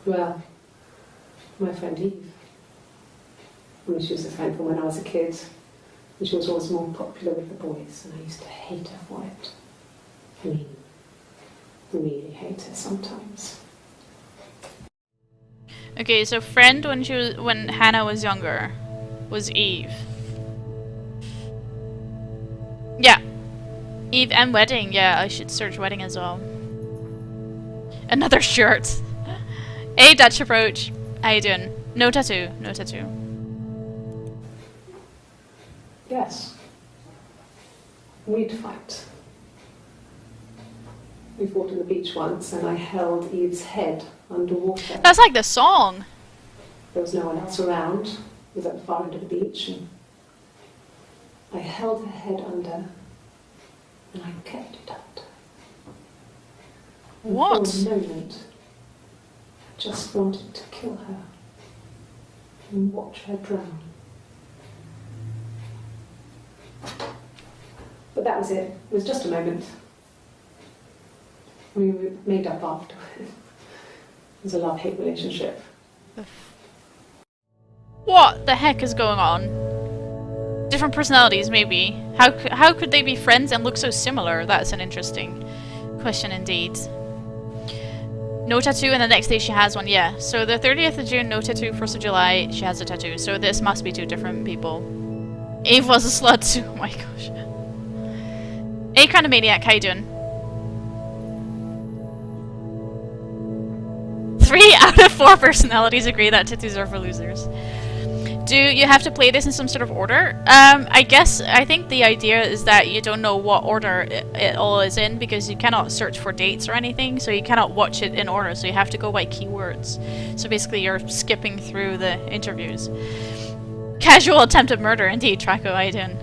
Well, my friend Eve. I mean, she was a friend from when I was a kid, and she was always more popular with the boys, and I used to hate her for it. I mean, really hate her sometimes. Okay, so friend when Hannah was younger was Eve. Yeah. Eve and wedding. Yeah, I should search wedding as well. Another shirt. Hey, Dutch approach. How you doing? No tattoo. No tattoo. Yes. We'd fight. We fought on the beach once, and I held Eve's head underwater. That's like the song. There was no one else around. It was at the far end of the beach, and I held her head under, and I kept it under. And What? for a moment, I just wanted to kill her and watch her drown. But that was it. It was just a moment. We made up after. It was a love-hate relationship. What the heck is going on? Different personalities, maybe. How could they be friends and look so similar? That's an interesting question indeed. No tattoo, and the next day she has one. Yeah. So the 30th of June, no tattoo. 1st of July, she has a tattoo. So this must be two different people. Eve was a slut too. Oh my gosh. Hey, kind of maniac. How you doing? 3 out of 4 personalities agree that tattoos are for losers. Do you have to play this in some sort of order? I think the idea is that you don't know what order it all is in because you cannot search for dates or anything, so you cannot watch it in order, so you have to go by keywords. So basically you're skipping through the interviews. Casual attempted murder, indeed, Traco Aiden.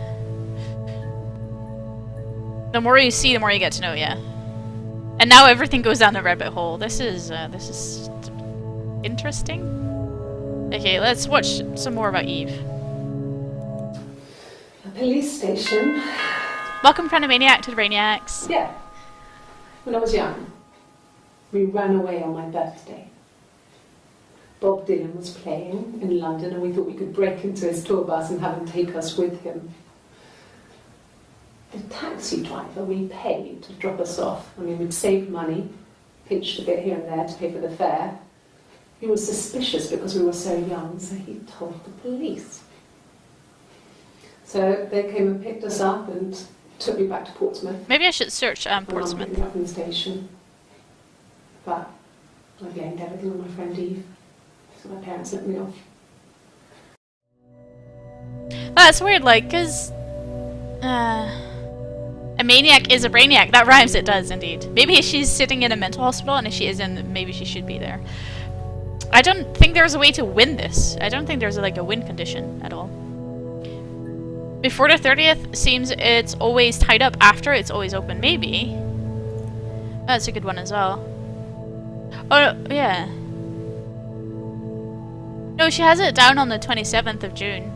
The more you see, the more you get to know, yeah. And now everything goes down the rabbit hole. This is interesting. Okay, let's watch some more about Eve. A police station. Welcome, friend of Maniac, to the Brainiacs. Yeah. When I was young, we ran away on my birthday. Bob Dylan was playing in London, and we thought we could break into his tour bus and have him take us with him. The taxi driver we paid to drop us off. I mean, we'd saved money, pinched a bit here and there to pay for the fare. He was suspicious because we were so young, so he told the police. So they came and picked us up and took me back to Portsmouth. Maybe I should search Portsmouth. And picked me up in the station. But I blamed everything on my friend Eve. So my parents let me off. That's weird, like, because a maniac is a brainiac. That rhymes, it does, indeed. Maybe she's sitting in a mental hospital, and if she isn't, maybe she should be there. I don't think there's a way to win this. I don't think there's like a win condition at all. Before the 30th seems it's always tied up. After it's always open. Maybe. That's a good one as well. Oh, yeah. No, she has it down on the 27th of June.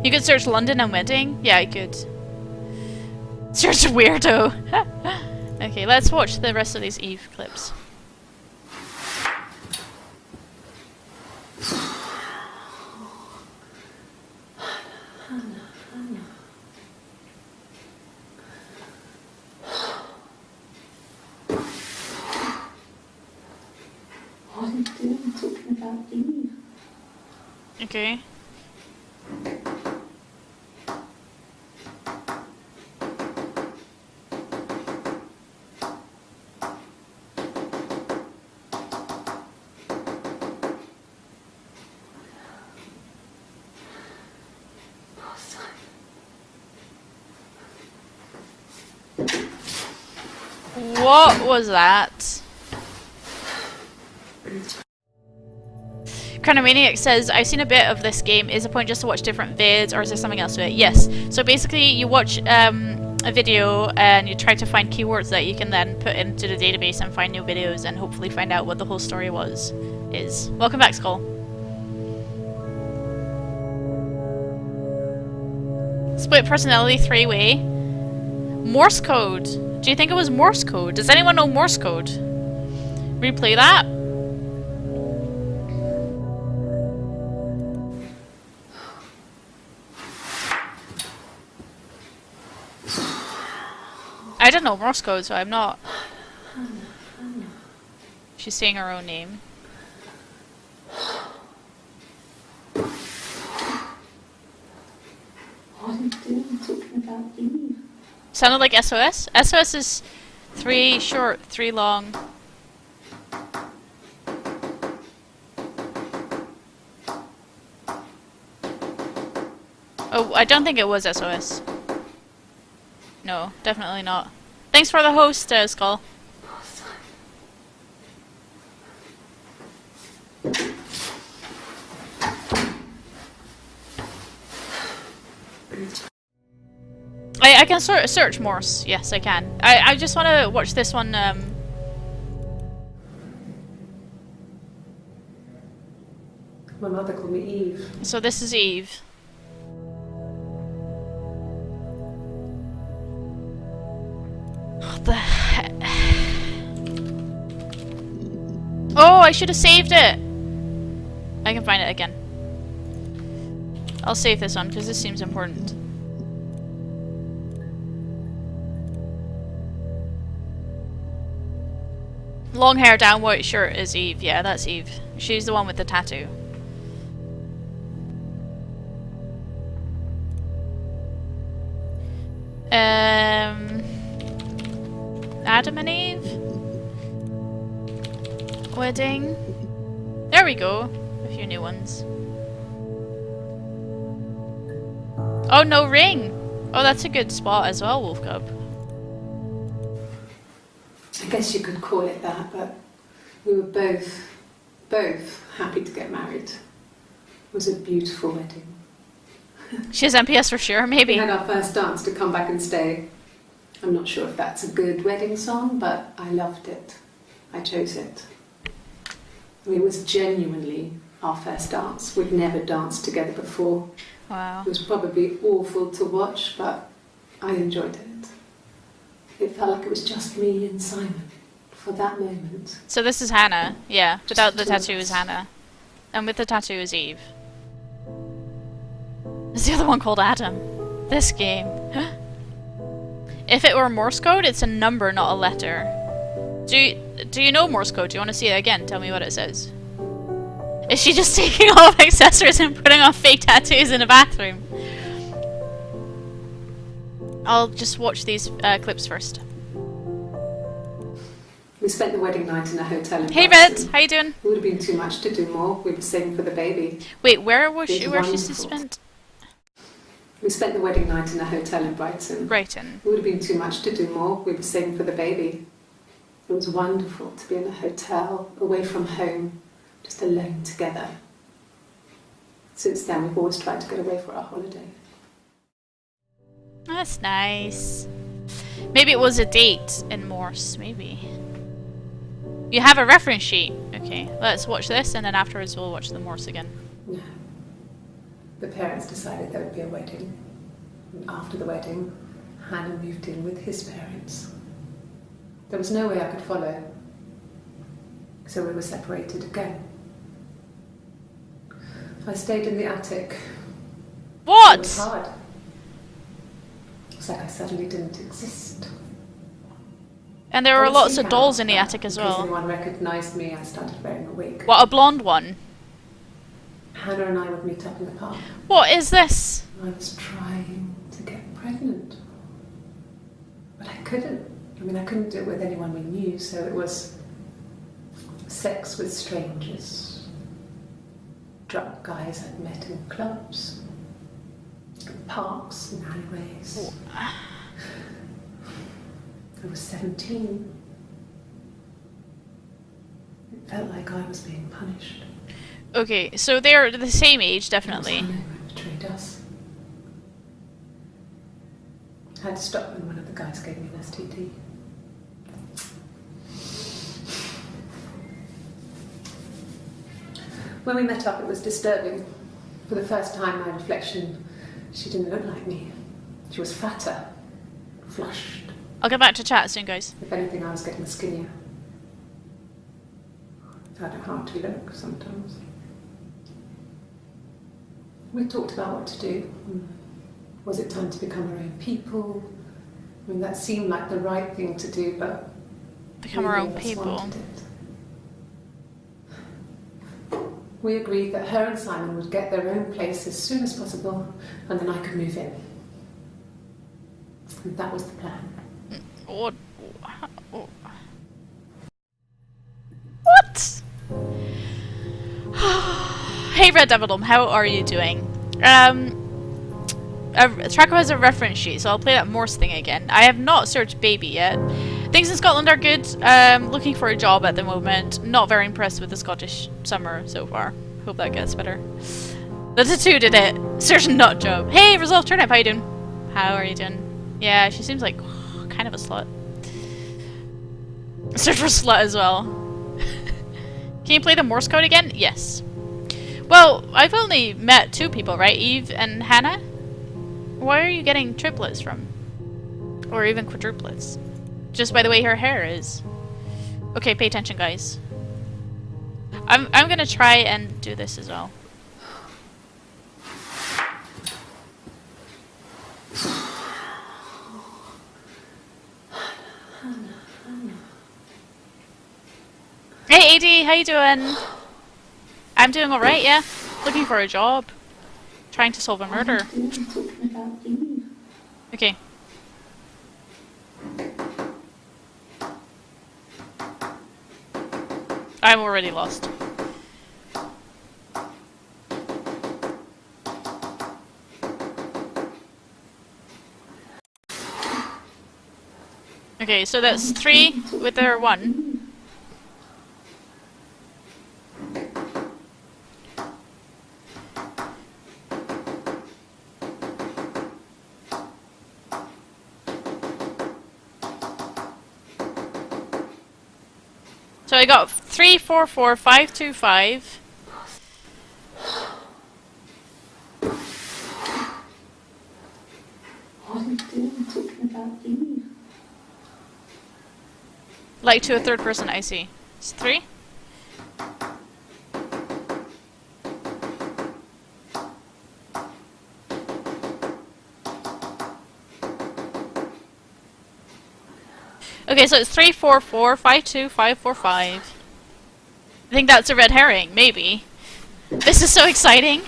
You could search London and wedding? Yeah, I could. Search weirdo. Okay, let's watch the rest of these Eve clips. What are you doing talking about Eve? Okay. What was that? Chronomaniac says, I've seen a bit of this game. Is the point just to watch different vids, or is there something else to it? Yes. So basically, you watch a video and you try to find keywords that you can then put into the database and find new videos and hopefully find out what the whole story is. Welcome back, Skull. Split personality 3-way. Morse code. Do you think it was Morse code? Does anyone know Morse code? Replay that. I don't know Morse code, so I'm not. She's saying her own name. What are you doing talking about Eve? Sounded like SOS. SOS is 3 short, 3 long. Oh, I don't think it was SOS. No, definitely not. Thanks for the host, Skull. I can search Morse. Yes, I can. I just want to watch this one. My mother called me Eve. So this is Eve. What the heck? Oh, I should have saved it. I can find it again. I'll save this one because this seems important. Long hair, down white shirt is Eve. Yeah, that's Eve. She's the one with the tattoo. Adam and Eve? Wedding? There we go. A few new ones. Oh, no ring! Oh, that's a good spot as well, Wolf Cub. I guess you could call it that, but we were both happy to get married. It was a beautiful wedding. She has MPS for sure, maybe. We had our first dance to Come Back and Stay. I'm not sure if that's a good wedding song, but I loved it. I chose it. I mean, it was genuinely our first dance. We'd never danced together before. Wow. It was probably awful to watch, but I enjoyed it. It felt like it was just me and Simon for that moment. So this is Hannah. Yeah, without the tattoo is Hannah. And with the tattoo is Eve. Is the other one called Adam? This game. If it were Morse code, it's a number, not a letter. Do you know Morse code? Do you want to see it again? Tell me what it says. Is she just taking off accessories and putting on fake tattoos in a bathroom? I'll just watch these clips first. We spent the wedding night in a hotel in Hey Brighton. Red, how you doing? It would have been too much to do more. We were saving for the baby. Wait, where was It she? was Where she wonderful. spent? We spent the wedding night in a hotel in Brighton. Brighton. It would have been too much to do more. We were saving for the baby. It was wonderful to be in a hotel, away from home, just alone together. Since then, we've always tried to get away for our holiday. That's nice. Maybe it was a date in Morse, maybe. You have a reference sheet. Okay, let's watch this and then afterwards we'll watch the Morse again. No. The parents decided there would be a wedding. And after the wedding, Hannah moved in with his parents. There was no way I could follow. So we were separated again. I stayed in the attic. It What? was hard. It's like I suddenly didn't exist. And there were I would lots see of dolls in the Hannah, attic as In case well. anyone recognised me, I started wearing a wig. What, a blonde one? Hannah and I would meet up in the park. What is this? I was trying to get pregnant. But I couldn't. I mean, I couldn't do it with anyone we knew, so it was sex with strangers. Drunk guys I'd met in clubs, parks and alleyways. I was 17. It felt like I was being punished. Okay, so they're the same age, It definitely. was Hannah who betrayed us. I had to stop when one of the guys gave me an STD. When we met up, it was disturbing. For the first time, my reflection, she didn't look like me. She was fatter, flushed. I'll get back to chat soon, guys. If anything, I was getting skinnier. I don't know how to look sometimes. We talked about what to do. Was it time to become our own people? I mean, that seemed like the right thing to do, but Become our neither own of us people. wanted it. We agreed that her and Simon would get their own place as soon as possible, and then I could move in. And that was the plan. What? Hey Red Devildom, how are you doing? Tracker has a reference sheet, so I'll play that Morse thing again. I have not searched baby yet. Things in Scotland are good. Looking for a job at the moment. Not very impressed with the Scottish summer so far. Hope that gets better. The tattoo did it. Search nut job. Hey, Resolve Turnip, how you doing? How are you doing? Yeah, she seems like kind of a slut. Search for slut as well. Can you play the Morse code again? Yes. Well, I've only met 2 people, right? Eve and Hannah? Why are you getting triplets from? Or even quadruplets? Just by the way her hair is. Okay, pay attention, guys. I'm gonna try and do this as well. Hey AD, how you doing? I'm doing alright, yeah. Looking for a job. Trying to solve a murder. Okay. I'm already lost. Okay, so that's 3 with their 1. So I got 3, 4, 4, 5, 2, 5. What are you doing talking about Eve? Like to a third person, I see. It's 3. Okay, so it's 3, 4, 4, 5, 2, 5, 4, 5. I think that's a red herring, maybe. This is so exciting.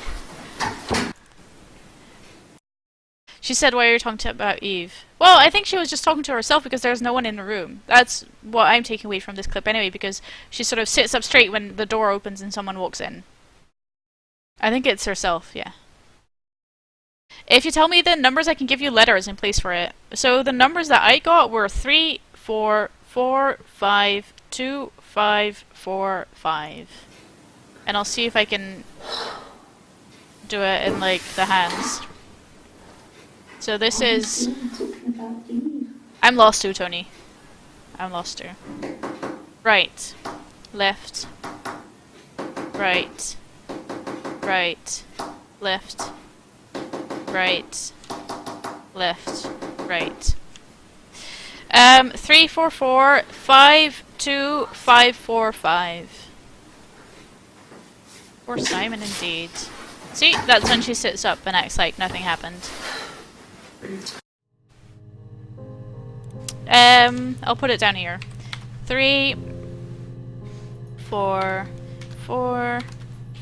She said, why are you talking about Eve? Well, I think she was just talking to herself because there's no one in the room. That's what I'm taking away from this clip anyway, because she sort of sits up straight when the door opens and someone walks in. I think it's herself, yeah. If you tell me the numbers, I can give you letters in place for it. So the numbers that I got were 3, 4, 4, 5, 2, 5, 4, 5. And I'll see if I can do it in, like, the hands. So this is... I'm lost too, Tony. I'm lost too. Right. Left. Right. Right. Left. Right. Left. Right. 3, 4, 4, 5, 2, 5, 4, 5. Poor Simon indeed. See, that's when she sits up and acts like nothing happened. I'll put it down here. 3, 4, 4,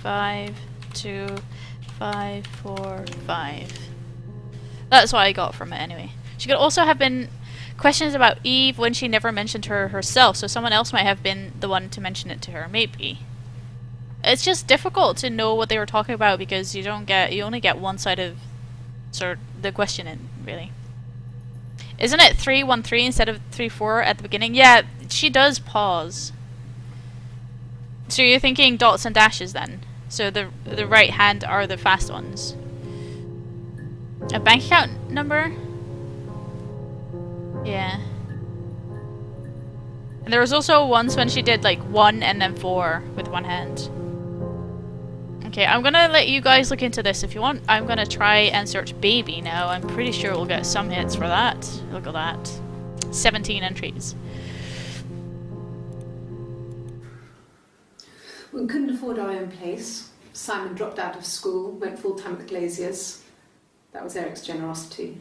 5, 2, 5, 4, 5. That's what I got from it anyway. She could also have been questions about Eve when she never mentioned her herself, so someone else might have been the one to mention it to her, maybe. It's just difficult to know what they were talking about because you only get one side of sort of the question in, really. Isn't it 313 instead of 34 at the beginning? Yeah, she does pause. So you're thinking dots and dashes then. So the right hand are the fast ones. A bank account number? Yeah. And there was also once when she did like 1 and then 4 with one hand. Okay, I'm gonna let you guys look into this if you want. I'm gonna try and search baby now. I'm pretty sure we'll get some hits for that. Look at that. 17 entries. We couldn't afford our own place. Simon dropped out of school, went full-time at Glaziers. That was Eric's generosity.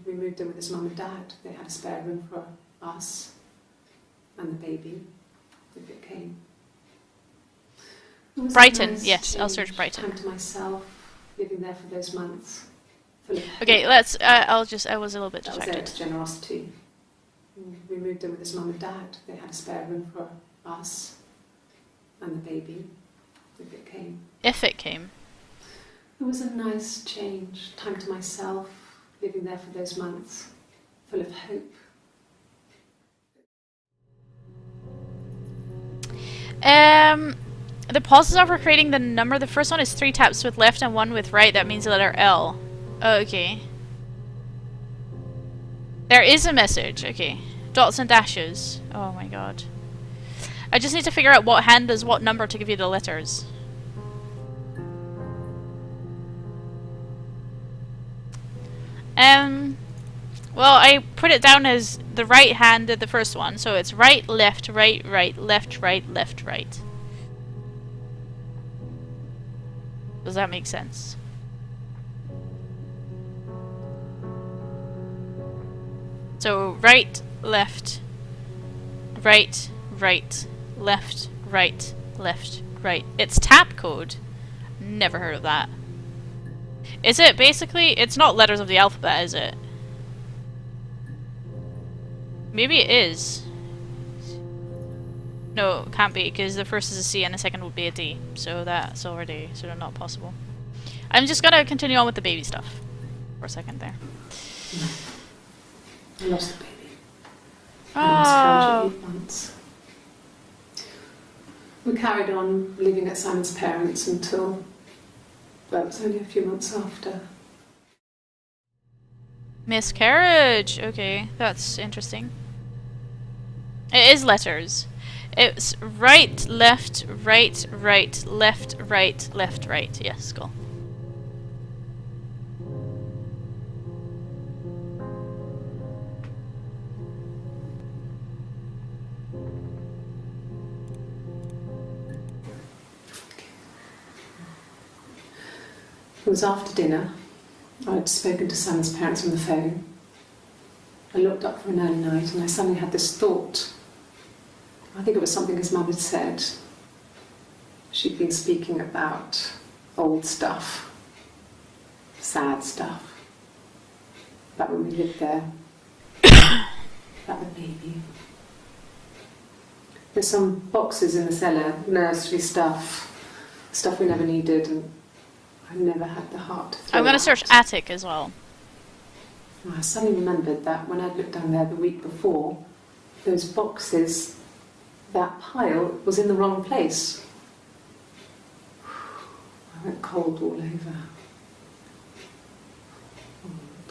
We moved in with his mum and dad. They had a spare room for us and the baby, if it came. It was a Brighton, nice yes, I'll change, search Brighton. Time to myself, living there for those months. Full of Okay, let's. I was a little bit That was distracted. Eric's generosity. We moved in with his mum and dad. They had a spare room for us and the baby, if it came. If it came. It was a nice change. Time to myself, living there for those months, full of hope. The pauses are for creating the number. The first one is 3 taps with left and 1 with right. That means the letter L. Oh, okay. There is a message. Okay. Dots and dashes. Oh my god. I just need to figure out what hand does what number to give you the letters. Well, I put it down as the right hand did the first one, so it's right, left, right, right, left, right, left, right. Does that make sense? So right, left, right, right, left, right, left, right. It's tap code. Never heard of that. Is it basically, it's not letters of the alphabet, is it? Maybe it is. No, it can't be, because the first is a C and the second would be a D. So that's already sort of not possible. I'm just gonna continue on with the baby stuff for a second there. I lost the baby. Oh. Once. We carried on living at Simon's parents until, well, it was only a few months after. Miscarriage! Okay, that's interesting. It is letters. It's right, left, right, right, left, right, left, right. Yes, cool. It was after dinner. I'd spoken to Simon's parents on the phone. I looked up for an early night and I suddenly had this thought. I think it was something his mum had said. She'd been speaking about old stuff, sad stuff, about when we lived there, about the baby. There's some boxes in the cellar, nursery stuff we never needed, and I never had the heart to throw I'm gonna out. search attic as well. I suddenly remembered that when I'd looked down there the week before, those boxes, that pile was in the wrong place. I went cold all over.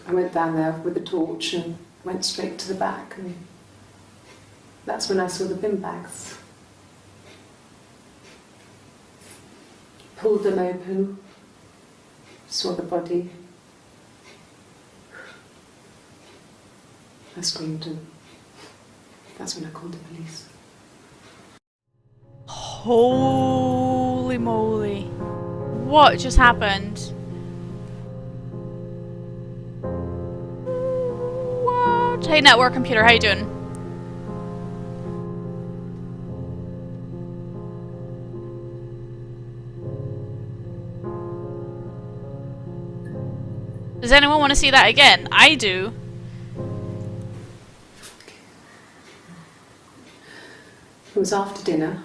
I went down there with the torch and went straight to the back, and that's when I saw the bin bags. Pulled them open, saw the body. I screamed, and that's when I called the police. Holy moly. What just happened? What? Hey, network computer, how you doing? Does anyone want to see that again? I do. It was after dinner.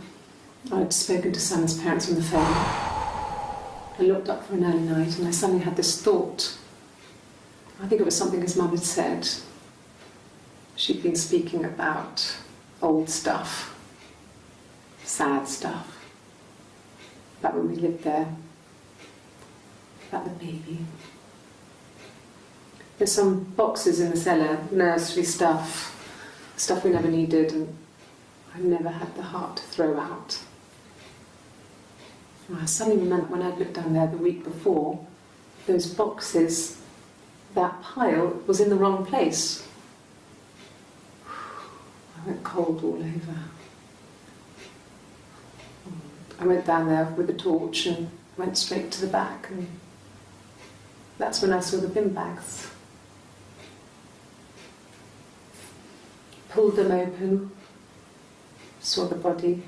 I'd spoken to Simon's parents on the phone. I looked up for an early night and I suddenly had this thought. I think it was something his mum had said. She'd been speaking about old stuff, sad stuff, about when we lived there, about the baby. There's some boxes in the cellar, nursery stuff we never needed, and I never had the heart to throw out. I suddenly remembered when I'd looked down there the week before, those boxes, that pile was in the wrong place. I went cold all over. I went down there with a torch and went straight to the back, and that's when I saw the bin bags. Pulled them open, saw the body.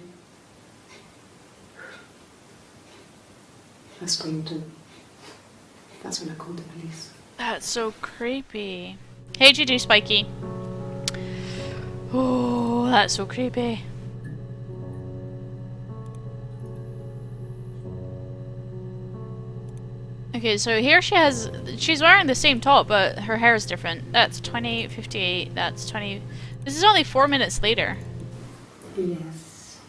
I screamed, and that's when I called the police. That's so creepy. How'd you do, Spiky? Oh, that's so creepy. Okay, so here she's wearing the same top, but her hair is different. That's 28:58, that's 20... This is only 4 minutes later. Yes.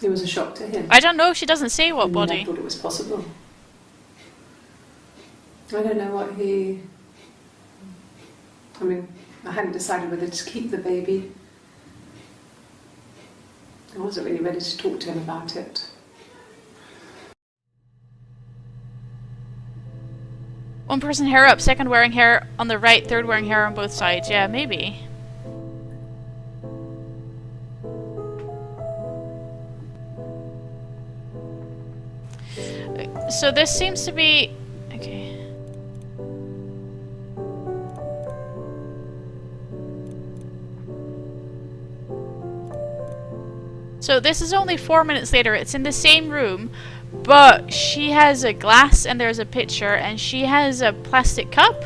It was a shock to him. I don't know, she doesn't say what I body. thought it was possible. I don't know what he... I mean, I hadn't decided whether to keep the baby. I wasn't really ready to talk to him about it. One person hair up, second wearing hair on the right, third wearing hair on both sides. Yeah, maybe. So this seems to be... Okay. So this is only 4 minutes later. It's in the same room, but she has a glass and there's a picture, and she has a plastic cup.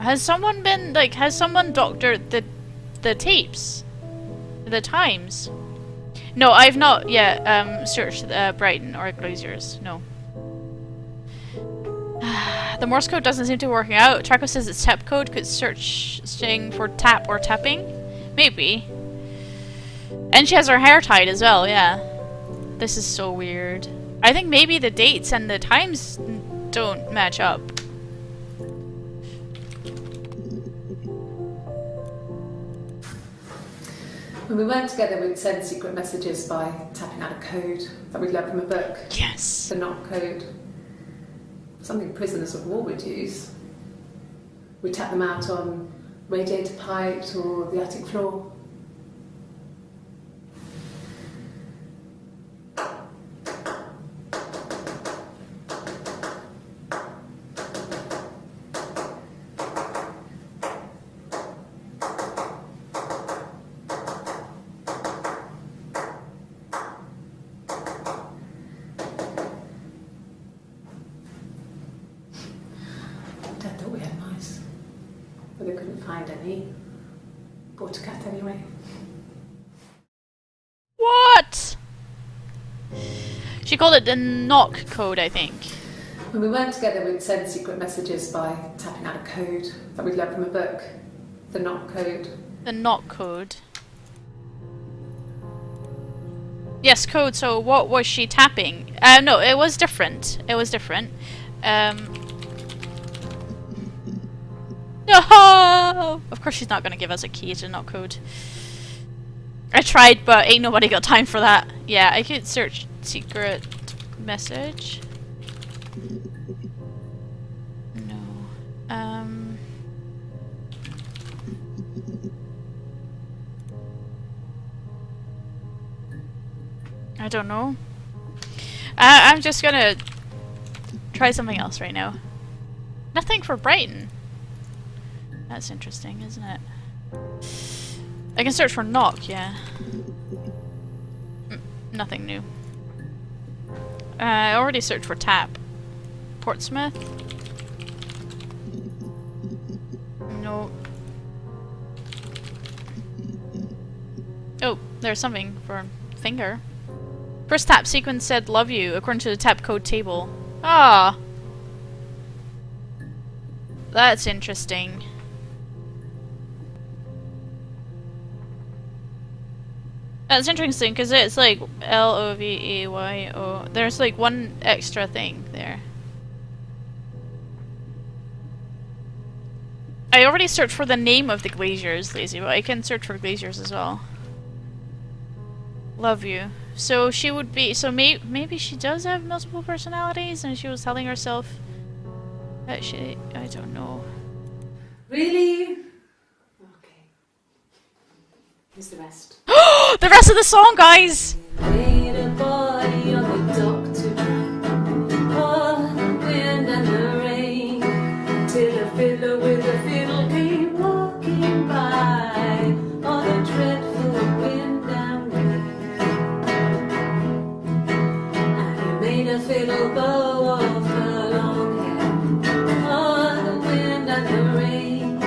Has someone been, like, has someone doctored the tapes? The times? No, I've not yet searched Brighton or Glaziers. No. The Morse code doesn't seem to be working out. Traco says it's tap code. Could searching for tap or tapping? Maybe. And she has her hair tied as well, yeah. This is so weird. I think maybe the dates and the times don't match up. When we weren't together, we'd send secret messages by tapping out a code that we'd learned from a book. Yes. The knock code. Something prisoners of war would use. We'd tap them out on radiator pipes or the attic floor. Dad thought we had mice, but they couldn't find any. Bought a cat anyway. What? She called it the knock code, I think. When we weren't together, we'd send secret messages by tapping out a code that we'd learned from a book. The knock code. The knock code. Yes, code. So what was she tapping? No, it was different. It was different. No! Of course she's not going to give us a key to knock code. I tried, but ain't nobody got time for that. Yeah, I could search secret message. No. I don't know. I'm just gonna try something else right now. Nothing for Brighton. That's interesting, isn't it? I can search for knock, yeah. Nothing new. I already searched for tap. Portsmouth? No. Oh, there's something for finger. First tap sequence said love you according to the tap code table. Ah! That's interesting. That's interesting because it's like L-O-V-E-Y-O. There's like one extra thing there. I already searched for the name of the glaziers, Lazy, but I can search for glaziers as well. Love you. So she would be... So maybe she does have multiple personalities and she was telling herself that she... I don't know. Really? Here's the rest. The rest of the song, guys! Laid a body on the dock to dry. Oh, the wind and the rain, till a fiddler with a fiddle came walking by. Oh, the dreadful wind and rain. And he made a fiddle bow of her long hair. Oh, the wind and the rain.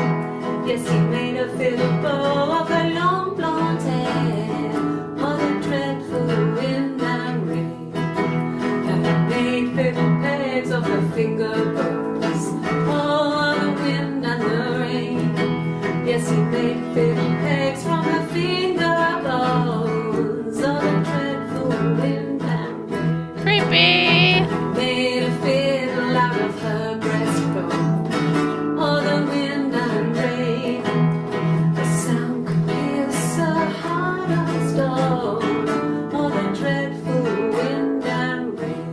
Yes, he made a fiddle bow of her long blonde hair. Oh, the dreadful wind and rain. And he made fiddle pegs of her finger bones. Oh, the wind and the rain. Yes, he made fiddle pegs from her finger bones. Oh, the dreadful wind and rain. Creepy! Made a fiddle out of her breastbone. Oh, the wind and rain. The sound could pierce a heart of stone. Oh, the dreadful wind and rain.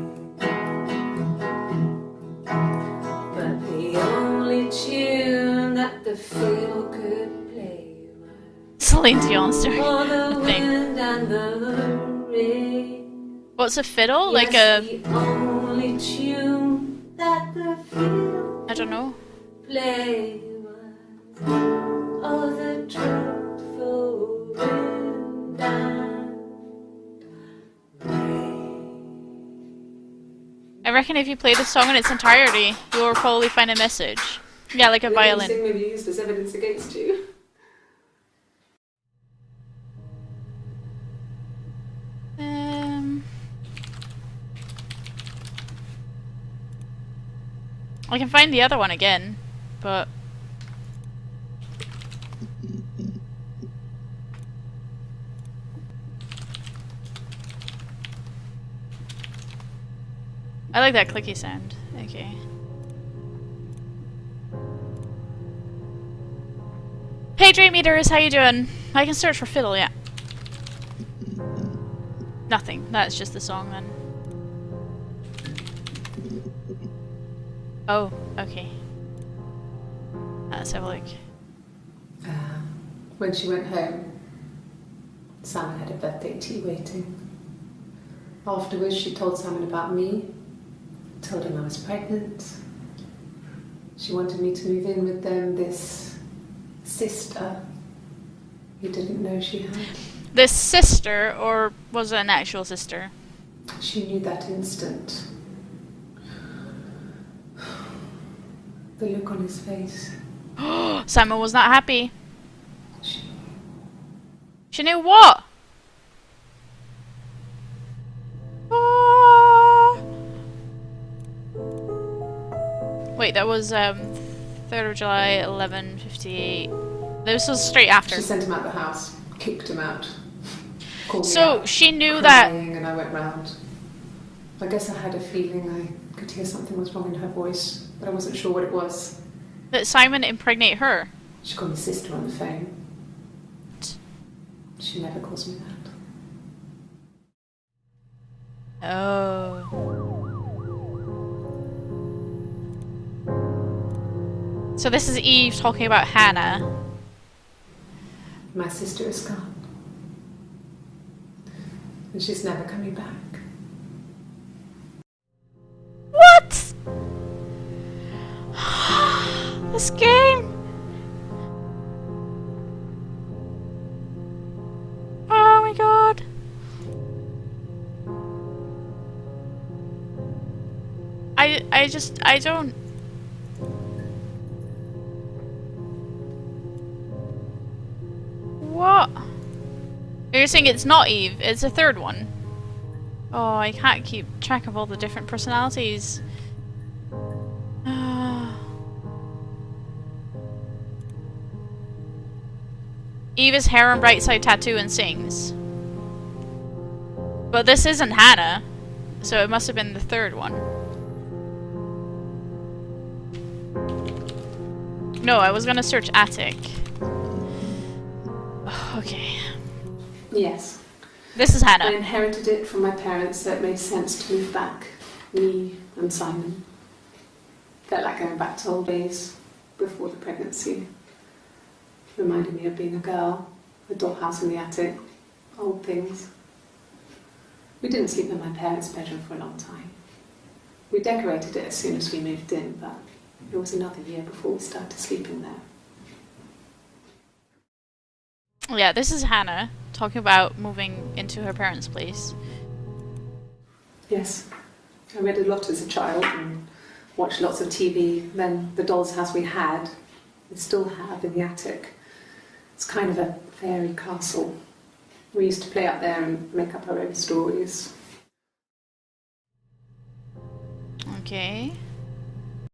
But the only tune that the fiddle could play was Celine Dion's doing oh, the the thing. wind and the rain. What's a fiddle? Like Yes, a... the only tune that the fiddle I don't know. play was oh, the dreadful wind and rain. I reckon if you play the song in its entirety, you will probably find a message. Yeah, like a violin. May be used as evidence against you. I can find the other one again, but... I like that clicky sound. Okay. Hey Dream Eaters, how you doing? I can search for fiddle, yeah. Nothing. That's just the song then. Oh, okay. Let's have a look. When she went home, Sam had a birthday tea waiting. Afterwards, she told Simon about me, told him I was pregnant. She wanted me to move in with them, this sister he didn't know she had. This sister, or was it an actual sister? She knew that instant. The look on his face. Simon was not happy. She knew what? Wait, that was 3rd of July, 11:58. This was straight after. She sent him out the house, kicked him out. Called me So out, she knew that. crying, and I went round. I guess I had a feeling I could hear something was wrong in her voice, but I wasn't sure what it was. That Simon impregnated her. She called me sister on the phone. She never calls me that. Oh. So this is Eve talking about Hannah. My sister is gone. And she's never coming back. What? This game. Oh my god. I don't. What? You're saying it's not Eve, it's a third one. Oh, I can't keep track of all the different personalities. Eve is hair and bright side tattoo and sings. But this isn't Hannah, so it must have been the third one. No, I was gonna search attic. Okay. Yes. This is I Hannah. inherited it from my parents, so it made sense to move back. Me and Simon. Felt like going back to old days before the pregnancy. Reminded me of being a girl a dollhouse in the attic, old things. We didn't sleep in my parents' bedroom for a long time. We decorated it as soon as we moved in, but it was another year before we started sleeping there. Yeah, this is Hannah talking about moving into her parents' place. Yes, I read a lot as a child and watched lots of TV. Then the doll's house we still have in the attic. It's kind of a fairy castle. We used to play up there and make up our own stories. Okay.